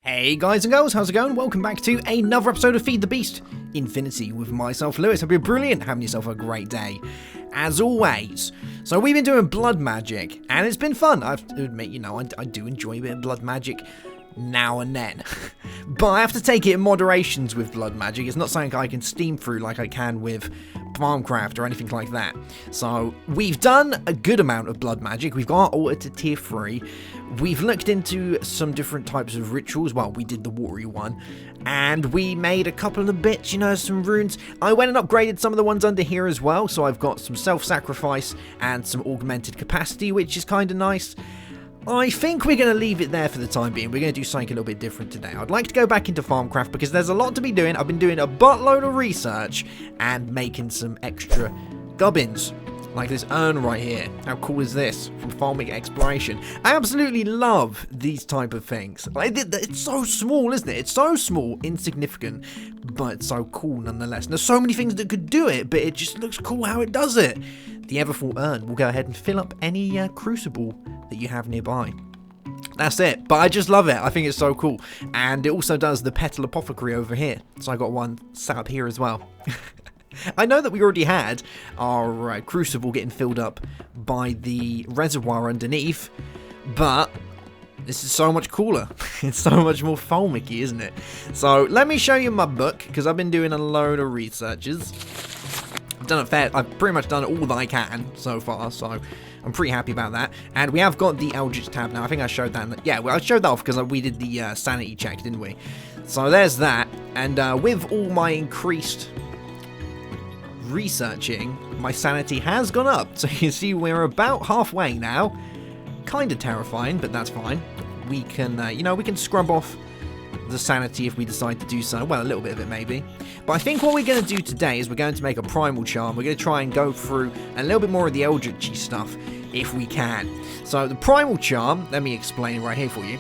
Hey guys and girls, how's it going? Welcome back to another episode of Feed the Beast Infinity with myself, Lewis. Hope you're brilliant, having yourself a great day, as always. So we've been doing blood magic, and it's been fun. I have to admit, you know, I do enjoy a bit of blood magic now and then. But I have to take it in moderations with blood magic. It's not something I can steam through like I can with Thaumcraft or anything like that. So we've done a good amount of blood magic. We've got altered to tier 3. We've looked into some different types of rituals. Well, we did the watery one. And we made a couple of bits, you know, some runes. I went and upgraded some of the ones under here as well. So I've got some self-sacrifice and some augmented capacity, which is kind of nice. I think we're going to leave it there for the time being. We're going to do something a little bit different today. I'd like to go back into Thaumcraft because there's a lot to be doing. I've been doing a buttload of research and making some extra gubbins. Like this urn right here. How cool is this? From Farming Exploration. I absolutely love these type of things. Like, it's so small, isn't it? It's so small, insignificant, but it's so cool nonetheless. And there's so many things that could do it, but it just looks cool how it does it. The Everfull urn will go ahead and fill up any crucible that you have nearby. That's it. But I just love it. I think it's so cool. And it also does the Petal Apothecary over here. So I got one set up here as well. I know that we already had our crucible getting filled up by the reservoir underneath, but this is so much cooler. It's so much more foamicky, isn't it? So let me show you my book, because I've been doing a load of researches. I've pretty much done all that I can so far, so I'm pretty happy about that. And we have got the Eldritch tab now. I think I showed that. Yeah, well, I showed that off because we did the sanity check, didn't we? So there's that. And with all my increased researching, my sanity has gone up. So you see we're about halfway now. Kind of terrifying, but that's fine. We can, we can scrub off the sanity if we decide to do so. Well, a little bit of it maybe. But I think what we're going to do today is we're going to make a primal charm. We're going to try and go through a little bit more of the Eldritchy stuff if we can. So the primal charm, let me explain right here for you.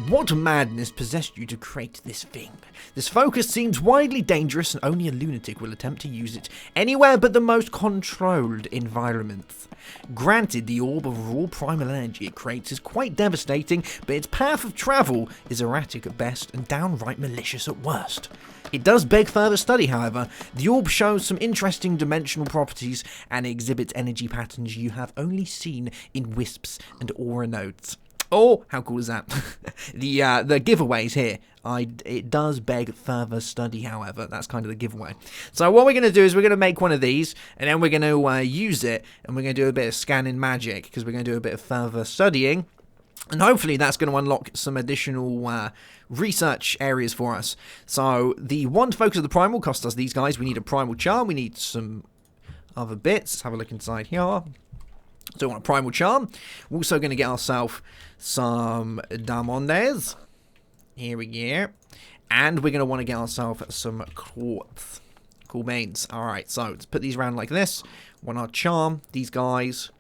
What madness possessed you to create this thing? This focus seems widely dangerous and only a lunatic will attempt to use it anywhere but the most controlled environments. Granted, the orb of raw primal energy it creates is quite devastating, but its path of travel is erratic at best and downright malicious at worst. It does beg further study, however. The orb shows some interesting dimensional properties and exhibits energy patterns you have only seen in wisps and aura nodes. Oh, how cool is that? The giveaways here. It does beg further study, however. That's kind of the giveaway. So what we're going to do is we're going to make one of these, and then we're going to use it, and we're going to do a bit of scanning magic, because we're going to do a bit of further studying. And hopefully that's going to unlock some additional research areas for us. So the one focus of the primal cost us these guys. We need a primal charm. We need some other bits. Let's have a look inside here. So we want a primal charm. We're also going to get ourselves some diamonds. Here we go. And we're going to want to get ourselves some quartz. Cool beans. Alright, so let's put these around like this. Want our charm, these guys.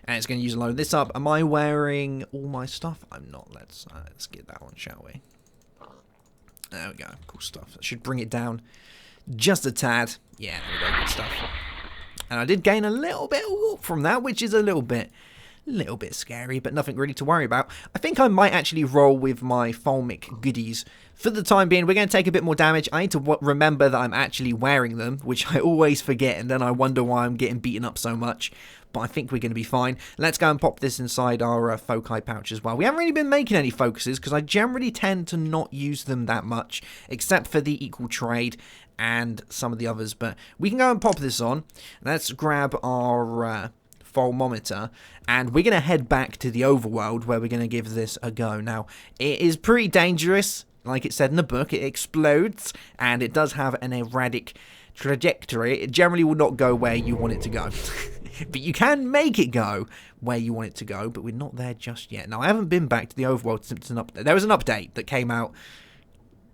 And it's going to use a load of this up. Am I wearing all my stuff? I'm not. Let's get that one, shall we? There we go. Cool stuff. That should bring it down just a tad. Yeah, there we go. Good stuff. And I did gain a little bit of warp from that, which is a little bit scary, but nothing really to worry about. I think I might actually roll with my Fulmic goodies. For the time being, we're going to take a bit more damage. I need to remember that I'm actually wearing them, which I always forget, and then I wonder why I'm getting beaten up so much. But I think we're going to be fine. Let's go and pop this inside our foci pouch as well. We haven't really been making any focuses, because I generally tend to not use them that much, except for the equal trade and some of the others. But we can go and pop this on. Let's grab our thermometer, and we're going to head back to the overworld where we're going to give this a go. Now, it is pretty dangerous. Like it said in the book, it explodes, and it does have an erratic trajectory. It generally will not go where you want it to go. But you can make it go where you want it to go, but we're not there just yet. Now, I haven't been back to the overworld since an update. There was an update that came out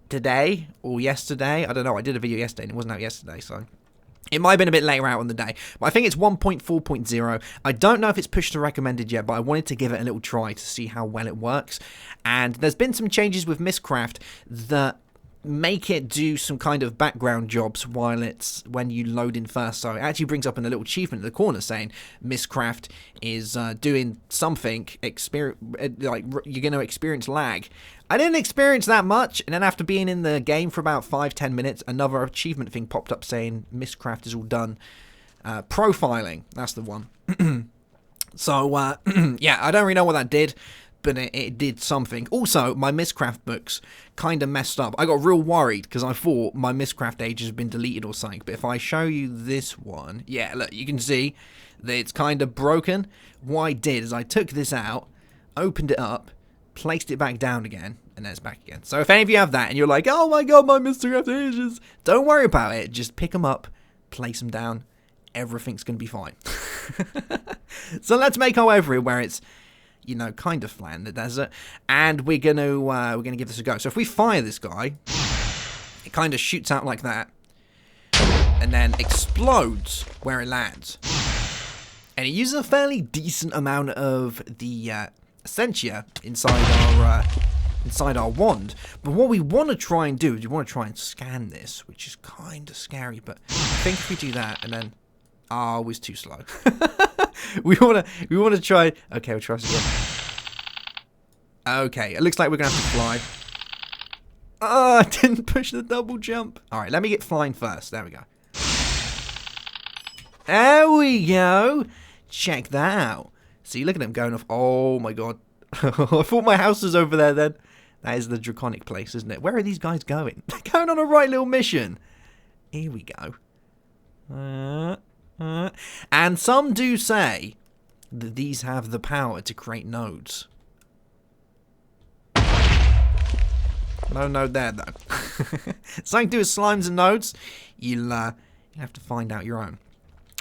today or yesterday. I don't know. I did a video yesterday, and it wasn't out yesterday, so it might have been a bit later out on the day. But I think it's 1.4.0. I don't know if it's pushed to recommended yet, but I wanted to give it a little try to see how well it works. And there's been some changes with Mistcraft that make it do some kind of background jobs when you load in first. So it actually brings up in a little achievement in the corner saying Mistcraft is doing something, like you're going to experience lag. I didn't experience that much, and then after being in the game for about 5-10 minutes, another achievement thing popped up saying Mistcraft is all done. Profiling, that's the one. So, yeah, I don't really know what that did, but it did something. Also, my Mistcraft books kind of messed up. I got real worried because I thought my Mistcraft ages had been deleted or something. But if I show you this one, yeah, look, you can see that it's kind of broken. What I did is I took this out, opened it up, placed it back down again, and then it's back again. So if any of you have that and you're like, oh my god, my Mistcraft ages, don't worry about it. Just pick them up, place them down. Everything's going to be fine. So let's make our way over here where it's, you know, kind of flat in the desert, and we're gonna give this a go. So if we fire this guy, it kind of shoots out like that, and then explodes where it lands, and it uses a fairly decent amount of the essentia inside our wand. But what we want to try and do is we want to try and scan this, which is kind of scary. But I think if we do that and then, oh, it was too slow. we want to try. Okay, we'll try this again. Okay, it looks like we're gonna have to fly. Oh, I didn't push the double jump. All right, let me get flying first. There we go. There we go. Check that out. See, look at them going off. Oh my god. I thought my house was over there then. That is the draconic place, isn't it? Where are these guys going? They're going on a right little mission. Here we go. And some do say that these have the power to create nodes. No node there, though. Something to do with slimes and nodes. You'll have to find out your own.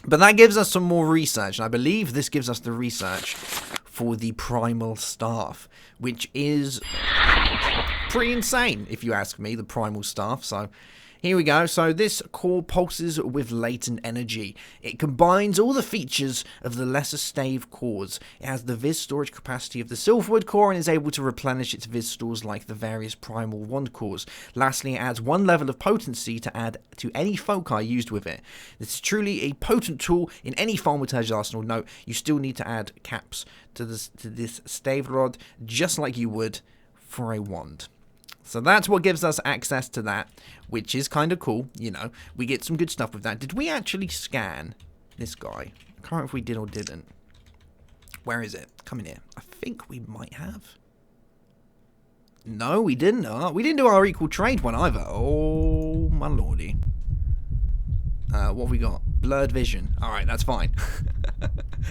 But that gives us some more research. And I believe this gives us the research for the primal staff, which is pretty insane, if you ask me, the primal staff. So here we go. So this core pulses with latent energy. It combines all the features of the lesser stave cores. It has the Viz storage capacity of the Silverwood core and is able to replenish its Viz stores like the various primal wand cores. Lastly, it adds one level of potency to add to any foci used with it. This is truly a potent tool in any Thaumaturge's arsenal. Note, you still need to add caps to this stave rod, just like you would for a wand. So that's what gives us access to that, which is kind of cool. You know, we get some good stuff with that. Did we actually scan this guy? I can't remember if we did or didn't. Where is it? Come in here. I think we might have. No, we didn't. We didn't do our equal trade one either. Oh, my lordy. What have we got? Blurred vision. All right, that's fine.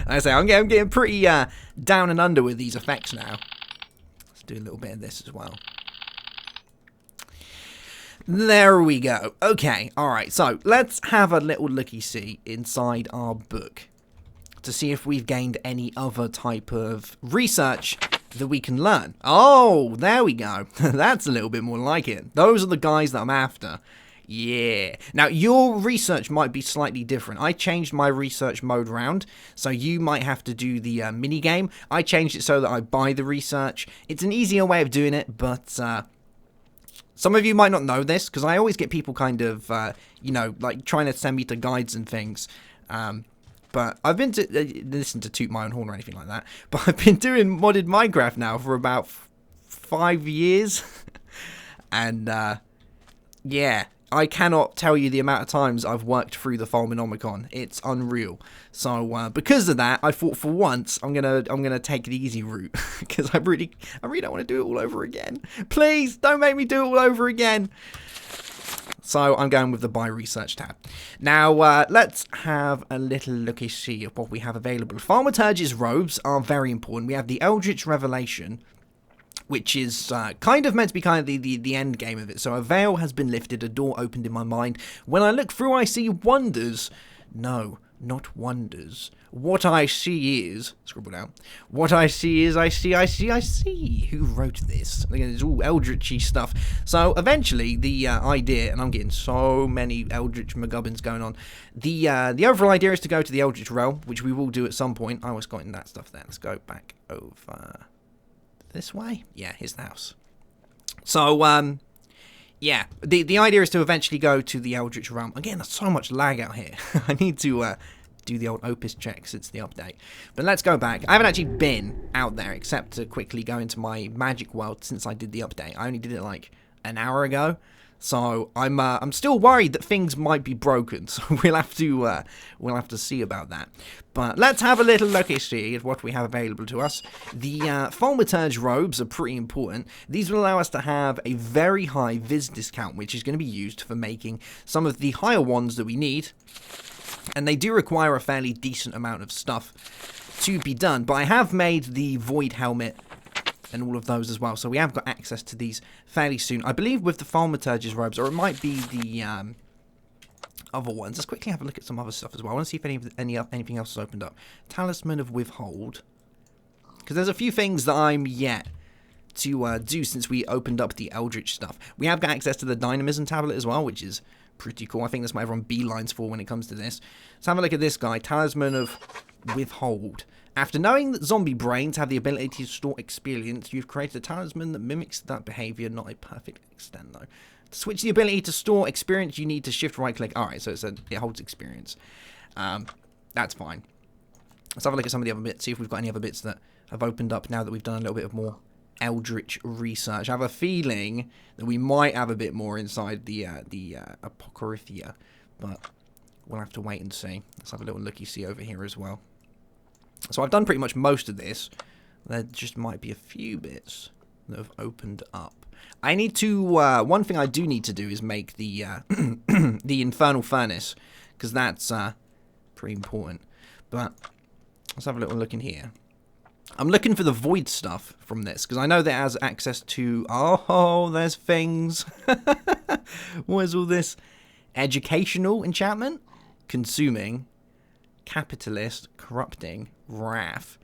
I say, I'm getting pretty down and under with these effects now. Let's do a little bit of this as well. There we go. Okay, alright, so let's have a little looky-see inside our book to see if we've gained any other type of research that we can learn. Oh, there we go. That's a little bit more like it. Those are the guys that I'm after. Yeah. Now, your research might be slightly different. I changed my research mode round, so you might have to do the mini-game. I changed it so that I buy the research. It's an easier way of doing it, but some of you might not know this, because I always get people kind of, you know, like trying to send me to guides and things. But I've been to, listen to toot my own horn or anything like that, but I've been doing modded Minecraft now for about 5 years. And, yeah, I cannot tell you the amount of times I've worked through the Thaumanomicon. It's unreal. So because of that, I thought for once I'm gonna take the easy route because I really don't want to do it all over again. Please don't make me do it all over again. So I'm going with the buy research tab. Now let's have a little looky-see at what we have available. Thaumaturge's robes are very important. We have the Eldritch Revelation, which is kind of meant to be kind of the end game of it. So a veil has been lifted, a door opened in my mind. When I look through, I see wonders. No, not wonders. What I see is, scribble down. What I see is, I see. Who wrote this? Look at this all eldritchy stuff. So eventually, the idea, and I'm getting so many eldritch McGubbins going on. The overall idea is to go to the Eldritch Realm, which we will do at some point. I always got in that stuff there. Let's go back over this way. Yeah, here's the house. So, yeah, the idea is to eventually go to the Eldritch Realm. Again, there's so much lag out here. I need to do the old Opus check since the update. But let's go back. I haven't actually been out there except to quickly go into my magic world since I did the update. I only did it like an hour ago. So I'm still worried that things might be broken. So we'll have to see about that. But let's have a little look see at what we have available to us. The Thaumaturge robes are pretty important. These will allow us to have a very high Viz discount, which is going to be used for making some of the higher ones that we need. And they do require a fairly decent amount of stuff to be done. But I have made the Void Helmet and all of those as well. So we have got access to these fairly soon. I believe with the Thaumaturge's robes, or it might be the other ones. Let's quickly have a look at some other stuff as well. I want to see if anything else has opened up. Talisman of Withhold. Because there's a few things that I'm yet to do since we opened up the Eldritch stuff. We have got access to the Dynamism tablet as well, which is pretty cool. I think that's what everyone beelines for when it comes to this. Let's have a look at this guy. Talisman of Withhold. After knowing that zombie brains have the ability to store experience, you've created a talisman that mimics that behavior, not a perfect extent though. To switch the ability to store experience, you need to shift right click. Alright, so it holds experience. That's fine. Let's have a look at some of the other bits, see if we've got any other bits that have opened up now that we've done a little bit of more Eldritch research. I have a feeling that we might have a bit more inside the Apocryphia, but we'll have to wait and see. Let's have a little looky-see over here as well. So I've done pretty much most of this. There just might be a few bits that have opened up. I need to, one thing I do need to do is make the the Infernal Furnace, because that's pretty important. But let's have a little look in here. I'm looking for the Void stuff from this, because I know that it has access to, oh, there's things. What is all this? Educational enchantment? Consuming. Capitalist, corrupting, wrath.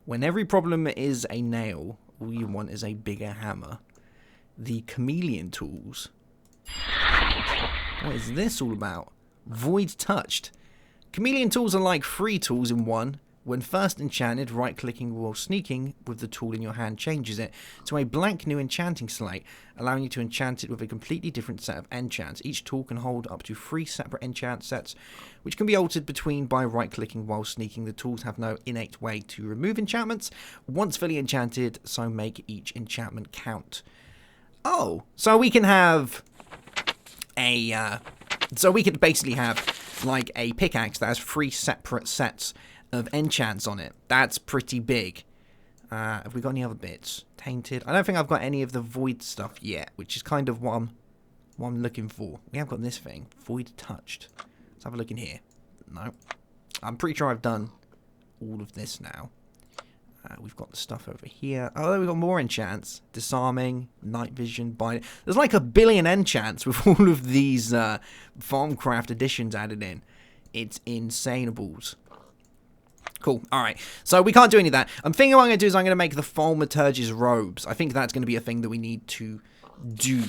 When every problem is a nail, all you want is a bigger hammer. The chameleon tools. What is this all about? Void touched. Chameleon tools are like 3 tools in one. When first enchanted, right-clicking while sneaking with the tool in your hand changes it to a blank new enchanting slate, allowing you to enchant it with a completely different set of enchants. Each tool can hold up to 3 separate enchant sets, which can be altered between by right-clicking while sneaking. The tools have no innate way to remove enchantments once fully enchanted, so make each enchantment count. Oh, so we can have a... so we could basically have, like, a pickaxe that has 3 separate sets of enchants on it. That's pretty big. Have we got any other bits? Tainted. I don't think I've got any of the Void stuff yet, which is kind of what I'm looking for. We have got this thing. Void touched. Let's have a look in here. No. I'm pretty sure I've done all of this now. We've got the stuff over here. Oh, we've got more enchants. Disarming, night vision, bind. There's like a billion enchants with all of these Thaumcraft additions added in. It's insaneables. Cool. Alright. So we can't do any of that. I'm thinking what I'm going to do is I'm going to make the Thaumaturge's robes. I think that's going to be a thing that we need to do.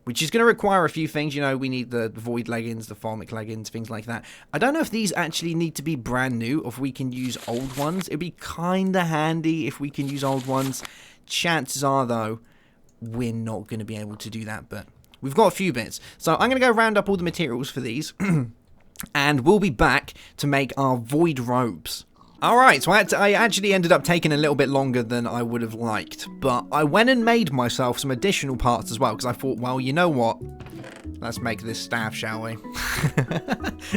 Which is going to require a few things. You know, we need the Void leggings, the Thalmic leggings, things like that. I don't know if these actually need to be brand new or if we can use old ones. It'd be kind of handy if we can use old ones. Chances are, though, we're not going to be able to do that. But we've got a few bits. So I'm going to go round up all the materials for these. And we'll be back to make our Void robes. Alright, so I actually ended up taking a little bit longer than I would have liked. But I went and made myself some additional parts as well. Because I thought, well, you know what? Let's make this staff, shall we?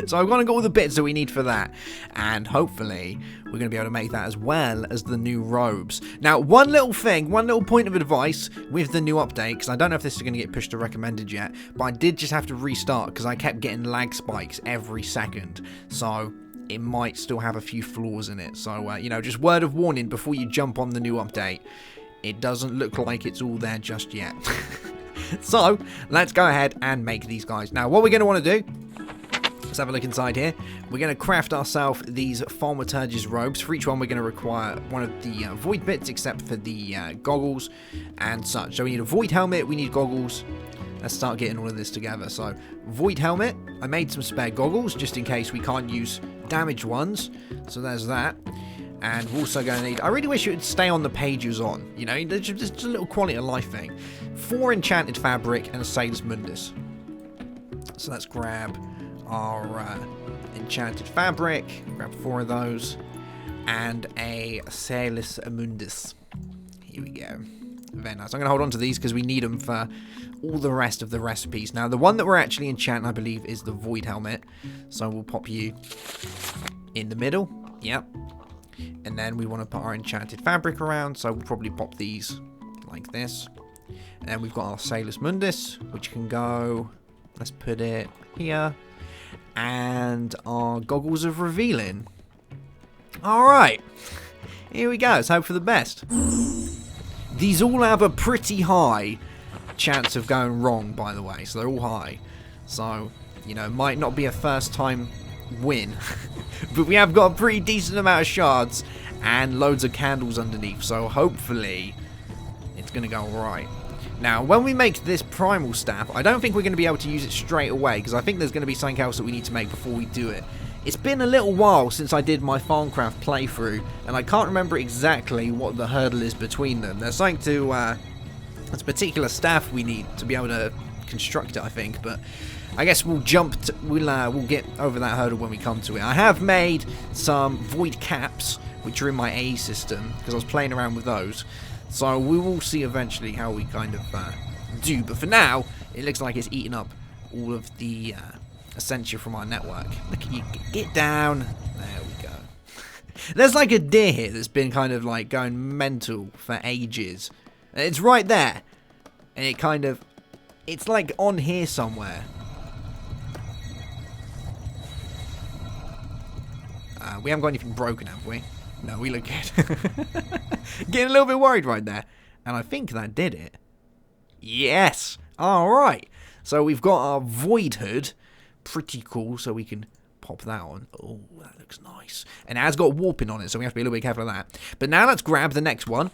So I've got to get all the bits that we need for that. And hopefully, we're going to be able to make that as well as the new robes. Now, one little thing, one little point of advice with the new update. Because I don't know if this is going to get pushed to recommended yet. But I did just have to restart because I kept getting lag spikes every second. So it might still have a few flaws in it. So, you know, just word of warning before you jump on the new update. It doesn't look like it's all there just yet. So, let's go ahead and make these guys. Now, what we're going to want to do, let's have a look inside here. We're going to craft ourselves these Thaumaturge's robes. For each one, we're going to require one of the Void bits, except for the goggles and such. So, we need a Void helmet, we need goggles. Let's start getting all of this together. So, Void helmet. I made some spare goggles, just in case we can't use damaged ones. So, there's that. And we're also going to need... I really wish it would stay on the page it was on. You know, just a little quality of life thing. 4 enchanted fabric and a Sailor's Mundus. So let's grab our enchanted fabric. Grab 4 of those. And a Sailor's Mundus. Here we go. Very nice. I'm going to hold on to these because we need them for all the rest of the recipes. Now, the one that we're actually enchanting, I believe, is the Void Helmet. So we'll pop you in the middle. Yep. And then we want to put our enchanted fabric around. So we'll probably pop these like this. And then we've got our Sailor's Mundus, which can go... Let's put it here. And our Goggles of Revealing. Alright. Here we go. Let's hope for the best. These all have a pretty high chance of going wrong, by the way. So they're all high. So, you know, it might not be a first time win. But we have got a pretty decent amount of shards and loads of candles underneath. So hopefully it's going to go alright. Now, when we make this primal staff, I don't think we're going to be able to use it straight away. Because I think there's going to be something else that we need to make before we do it. It's been a little while since I did my Thaumcraft playthrough, and I can't remember exactly what the hurdle is between them. There's something to, there's a particular staff we need to be able to construct it, I think, but I guess we'll we'll get over that hurdle when we come to it. I have made some void caps, which are in my A system, because I was playing around with those, so we will see eventually how we kind of do, but for now, it looks like it's eating up all of the... Essentia from our network. Look at you, get down. There we go. There's like a deer here that's been kind of like going mental for ages. It's right there. And it kind of, it's like on here somewhere. We haven't got anything broken, have we? No, we look good. Getting a little bit worried right there. And I think that did it. Yes. Alright. So we've got our Void Hood. Pretty cool, so we can pop that on. Oh, that looks nice. And it has got warping on it, so we have to be a little bit careful of that. But now let's grab the next one.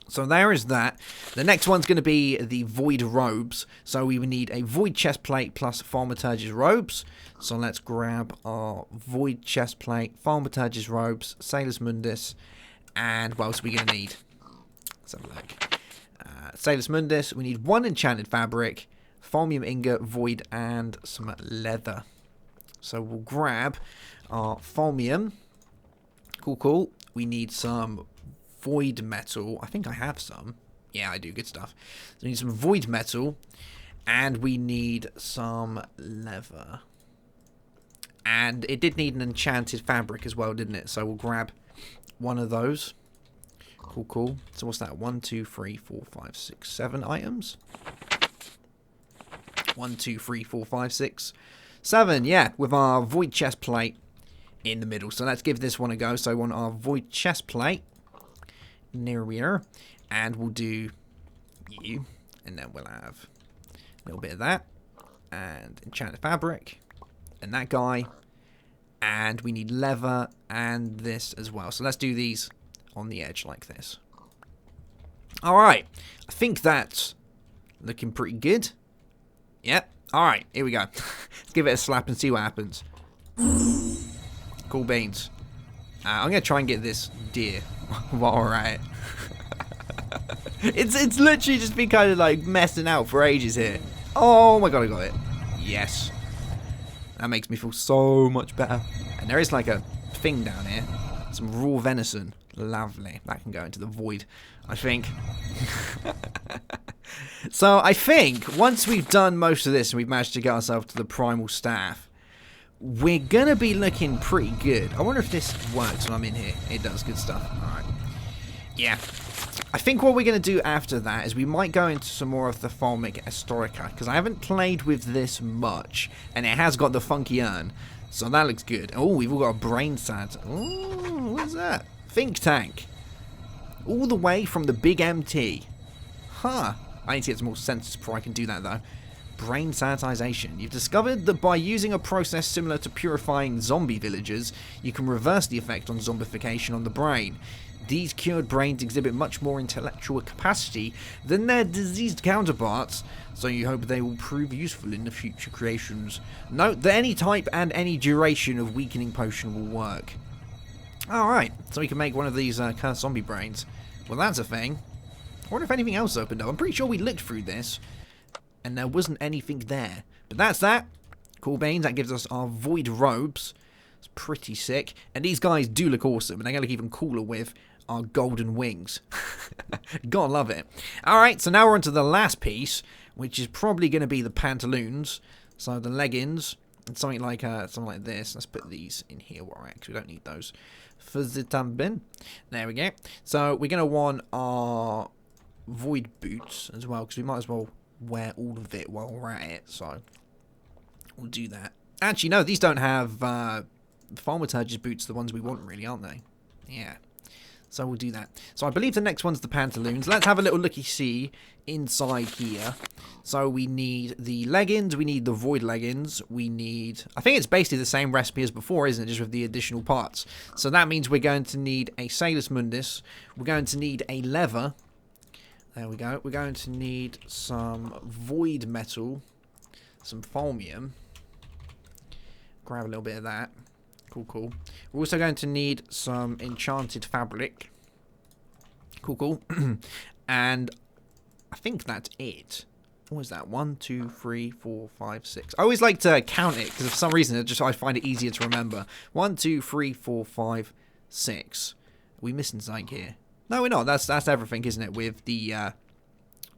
So there is that. The next one's going to be the Void Robes. So we would need a Void Chestplate plus Thaumaturge's Robes. So let's grab our Void Chestplate, Thaumaturge's Robes, Sailor's Mundus, and what else are we going to need? Let's have a look. Sailor's Mundus, we need 1 enchanted fabric, Thaumium ingot, void, and some leather. So we'll grab our Thaumium. Cool, cool. We need some void metal. I think I have some. Yeah, I do. Good stuff. So we need some void metal. And we need some leather. And it did need an enchanted fabric as well, didn't it? So we'll grab one of those. Cool, cool. So what's that? 1, 2, 3, 4, 5, 6, 7 items. 1, 2, 3, 4, 5, 6, 7. Yeah, with our void chest plate in the middle. So let's give this one a go. So I want our void chest plate near here, and we'll do you, and then we'll have a little bit of that, and enchanted fabric, and that guy, and we need leather and this as well. So let's do these on the edge like this. All right, I think that's looking pretty good. Yep. Alright, here we go. Let's give it a slap and see what happens. Cool beans. I'm going to try and get this deer while we're at it. It's literally just been kind of like messing out for ages here. Oh my god, I got it. Yes. That makes me feel so much better. And there is like a thing down here. Some raw venison. Lovely. That can go into the void, I think. So I think once we've done most of this and we've managed to get ourselves to the primal staff, we're going to be looking pretty good. I wonder if this works when I'm in here. It does. Good stuff. Alright. Yeah. I think what we're going to do after that is we might go into some more of the Thalmic Historica, because I haven't played with this much, and it has got the funky urn, so that looks good. Oh, we've all got a brain sad. Oh, what's that? Think tank. All the way from the big MT. Huh. I need to get some more sensors before I can do that, though. Brain sanitization. You've discovered that by using a process similar to purifying zombie villagers, you can reverse the effect on zombification on the brain. These cured brains exhibit much more intellectual capacity than their diseased counterparts, so you hope they will prove useful in the future creations. Note that any type and any duration of weakening potion will work. Alright, so we can make one of these cursed zombie brains. Well, that's a thing. I wonder if anything else opened up. I'm pretty sure we looked through this, and there wasn't anything there. But that's that. Cool beans. That gives us our void robes. It's pretty sick. And these guys do look awesome, and they're going to look even cooler with our golden wings. Gotta love it. Alright, so now we're on to the last piece, which is probably going to be the pantaloons. So the leggings, and something like this. Let's put these in here. Well, actually, we don't need those for the time being. There we go. So we're going to want our void boots as well, because we might as well wear all of it while we're at it. So we'll do that. Actually, no, these don't have Thaumaturge's boots, the ones we want, really, aren't they? Yeah. So we'll do that. So I believe the next one's the pantaloons. Let's have a little looky-see inside here. So we need the leggings. We need the void leggings. We need... I think it's basically the same recipe as before, isn't it? Just with the additional parts. So that means we're going to need a Salus Mundus. We're going to need a leather. There we go. We're going to need some void metal. Some Fulmium. Grab a little bit of that. Cool, cool. We're also going to need some enchanted fabric. Cool, cool. And I think that's it. What was that? 1, 2, 3, 4, 5, 6. I always like to count it because for some reason I find it easier to remember. 1, 2, 3, 4, 5, 6. Are we missing something here? No, we're not. That's everything, isn't it? With the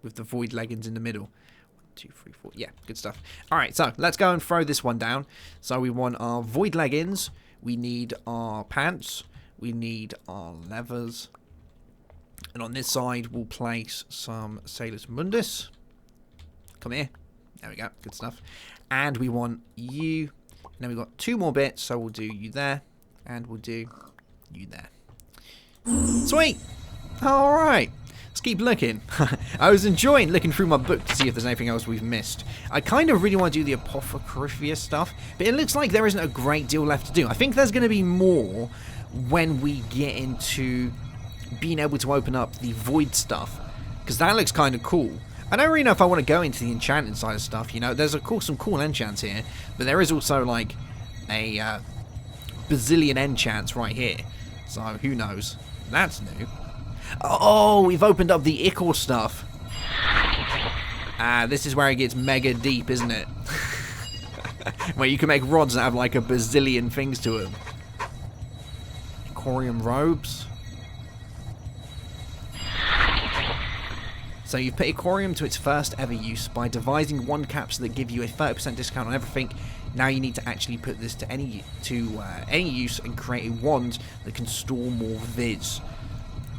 void leggings in the middle. 2, 3, 4. Yeah, good stuff. Alright, so let's go and throw this one down. So we want our void leggings. We need our pants. We need our levers. And on this side, we'll place some Salus Mundus. Come here. There we go. Good stuff. And we want you. And then we've got 2 more bits. So we'll do you there. And we'll do you there. Sweet. Alright. Let's keep looking. I was enjoying looking through my book to see if there's anything else we've missed. I kind of really want to do the Apothecary stuff, but it looks like there isn't a great deal left to do. I think there's going to be more when we get into being able to open up the void stuff, because that looks kind of cool. I don't really know if I want to go into the enchanting side of stuff, you know. There's of course some cool enchants here, but there is also like a bazillion enchants right here. So who knows? That's new. Oh, we've opened up the Ichor stuff. This is where it gets mega deep, isn't it? Where you can make rods that have like a bazillion things to them. Icorium robes. So you've put Icorium to its first ever use by devising wand caps that give you a 30% discount on everything. Now you need to actually put this to any use and create a wand that can store more viz.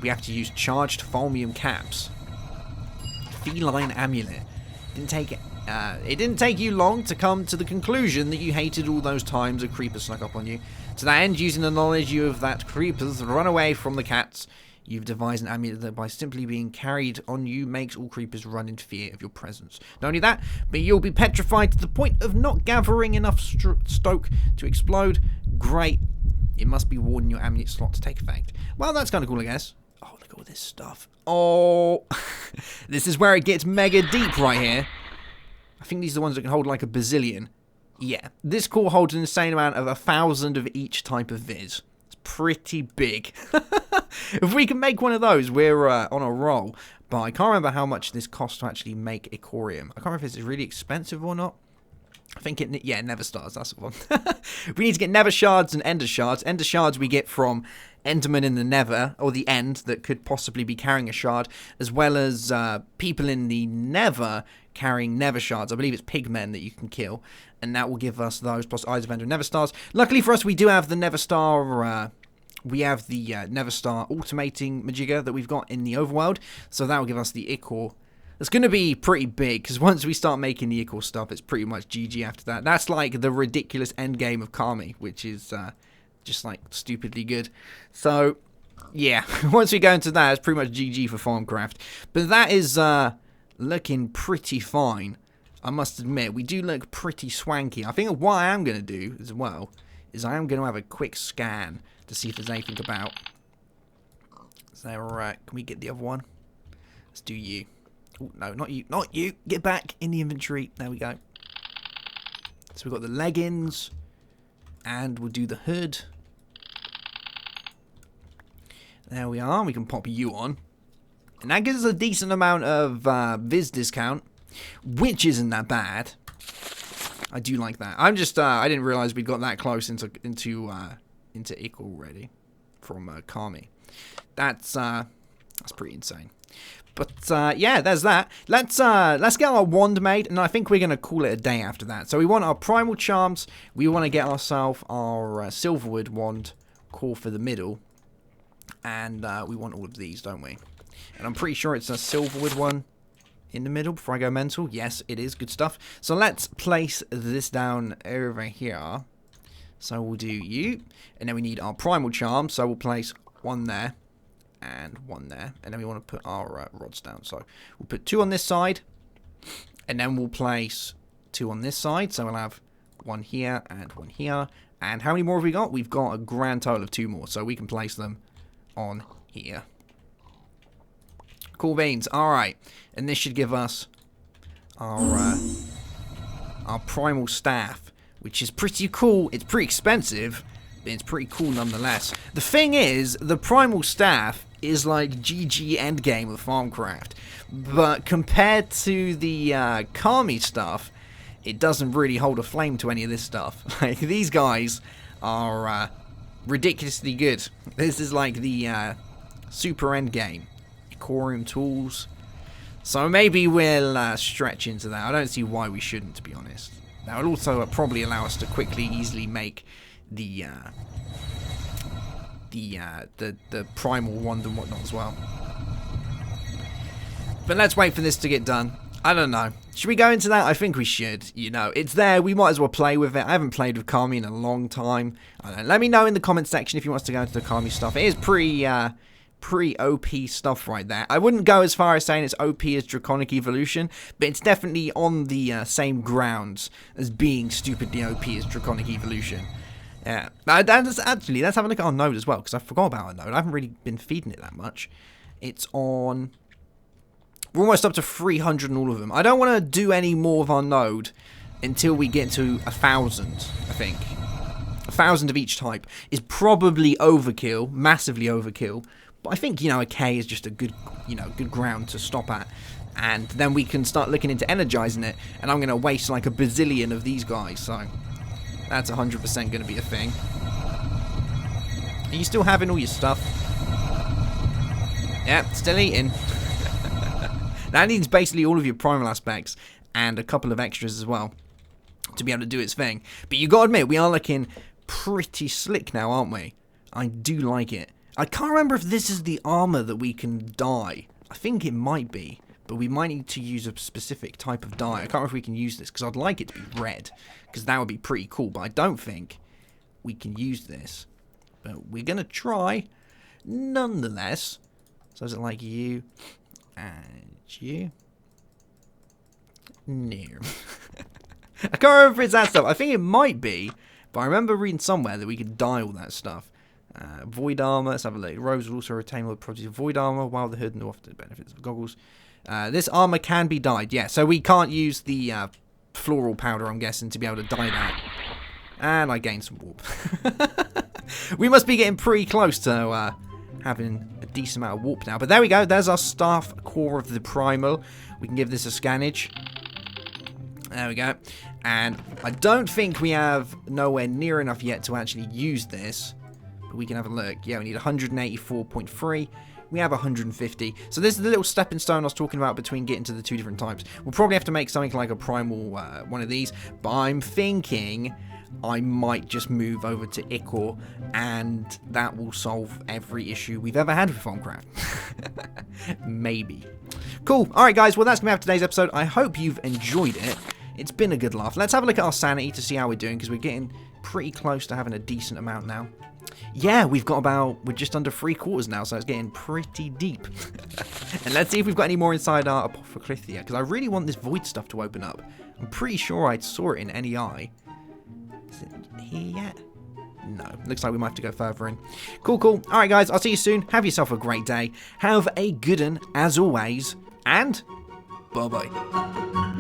We have to use charged Fulmium caps. Feline amulet. It didn't take you long to come to the conclusion that you hated all those times a creeper snuck up on you. To that end, using the knowledge you have that creepers run away from the cats, you've devised an amulet that by simply being carried on you makes all creepers run in fear of your presence. Not only that, but you'll be petrified to the point of not gathering enough stoke to explode. Great. It must be worn in your amulet slot to take effect. Well, that's kind of cool, I guess. Oh, look at all this stuff. Oh, this is where it gets mega deep right here. I think these are the ones that can hold like a bazillion. Yeah, this core holds an insane amount of 1,000 of each type of viz. It's pretty big. If we can make one of those, we're on a roll. But I can't remember how much this costs to actually make Icorium. I can't remember if it's really expensive or not. I think Nether Stars, that's the one. We need to get Nether Shards and Ender Shards. Ender Shards we get from Endermen in the Nether, or the End, that could possibly be carrying a shard, as well as people in the Nether carrying Nether Shards. I believe it's pigmen that you can kill, and that will give us those, plus Eyes of Ender and Nether Stars. Luckily for us, we do have the Nether Star... we have the Nether Star automating Majigger that we've got in the Overworld, so that will give us the Ichor. It's going to be pretty big, because once we start making the Ichor stuff, it's pretty much GG after that. That's like the ridiculous endgame of Kami, which is just like stupidly good. So, yeah, once we go into that, it's pretty much GG for Thaumcraft. But that is looking pretty fine, I must admit. We do look pretty swanky. I think what I am going to do as well is I am going to have a quick scan to see if there's anything about. So, can we get the other one? Let's do you. Oh, no, not you. Not you. Get back in the inventory. There we go. So we've got the leggings. And we'll do the hood. There we are. We can pop you on. And that gives us a decent amount of Viz discount, which isn't that bad. I do like that. I'm just, I didn't realize we'd got that close into Ick already from Kami. That's pretty insane. But yeah, there's that. Let's get our wand made, and I think we're gonna call it a day after that. So we want our primal charms. We want to get ourselves our silverwood wand core for the middle, and we want all of these, don't we? And I'm pretty sure it's a silverwood one in the middle before I go mental. Yes, it is. Good stuff. So let's place this down over here. So we'll do you, and then we need our primal charm. So we'll place one there and one there, and then we want to put our rods down. So we'll put 2 on this side, and then we'll place 2 on this side. So we'll have 1 here and 1 here. And how many more have we got? We've got a grand total of 2 more, so we can place them on here. Cool beans. Alright. And this should give us our primal staff, which is pretty cool. It's pretty expensive, but it's pretty cool nonetheless. The thing is, the primal staff is like GG endgame of Thaumcraft. But compared to the Kami stuff, it doesn't really hold a flame to any of this stuff. Like, these guys are ridiculously good. This is like the super endgame. Corium tools. So maybe we'll stretch into that. I don't see why we shouldn't, to be honest. That will also probably allow us to quickly, easily make the primal wand and whatnot as well. But let's wait for this to get done. I don't know. Should we go into that? I think we should. You know, it's there. We might as well play with it. I haven't played with Kami in a long time. I don't know. Let me know in the comment section if you want us to go into the Kami stuff. It is pretty OP stuff right there. I wouldn't go as far as saying it's OP as Draconic Evolution, but it's definitely on the same grounds as being stupidly OP as Draconic Evolution. Yeah, let's have a look at our node as well, because I forgot about our node. I haven't really been feeding it that much. It's on... We're almost up to 300 in all of them. I don't want to do any more of our node until we get to 1,000, I think. 1,000 of each type is probably overkill, massively overkill. But I think, you know, a K is just a good, you know, good ground to stop at. And then we can start looking into energizing it. And I'm going to waste like a bazillion of these guys. So that's 100% going to be a thing. Are you still having all your stuff? Yeah, still eating. That needs basically all of your primal aspects and a couple of extras as well to be able to do its thing. But you got to admit, we are looking pretty slick now, aren't we? I do like it. I can't remember if this is the armor that we can dye. I think it might be, but we might need to use a specific type of dye. I can't remember if we can use this, because I'd like it to be red, because that would be pretty cool, but I don't think we can use this. But we're going to try, nonetheless. So is it like you, and you? No. I can't remember if it's that stuff. I think it might be, but I remember reading somewhere that we could dye all that stuff. Void armor, let's have a look. Rose will also retain all the properties of void armor while the hood and offer the benefits of goggles. This armor can be dyed, yeah, so we can't use the floral powder, I'm guessing, to be able to dye that. And I gained some warp. We must be getting pretty close to having a decent amount of warp now. But there we go, there's our staff core of the primal. We can give this a scannage. There we go. And I don't think we have nowhere near enough yet to actually use this. We can have a look. Yeah, we need 184.3. We have 150. So this is the little stepping stone I was talking about between getting to the 2 different types. We'll probably have to make something like a primal one of these. But I'm thinking I might just move over to Ichor, and that will solve every issue we've ever had with Thaumcraft. Maybe. Cool. Alright guys, well that's going to be it for today's episode. I hope you've enjoyed it. It's been a good laugh. Let's have a look at our sanity to see how we're doing, because we're getting pretty close to having a decent amount now. Yeah, we're just under 3/4 now, so it's getting pretty deep. And let's see if we've got any more inside our Apophoclithia, because I really want this void stuff to open up. I'm pretty sure I saw it in NEI. Is it here yet? No, looks like we might have to go further in. Cool, cool. Alright guys, I'll see you soon. Have yourself a great day. Have a good one, as always. And bye-bye.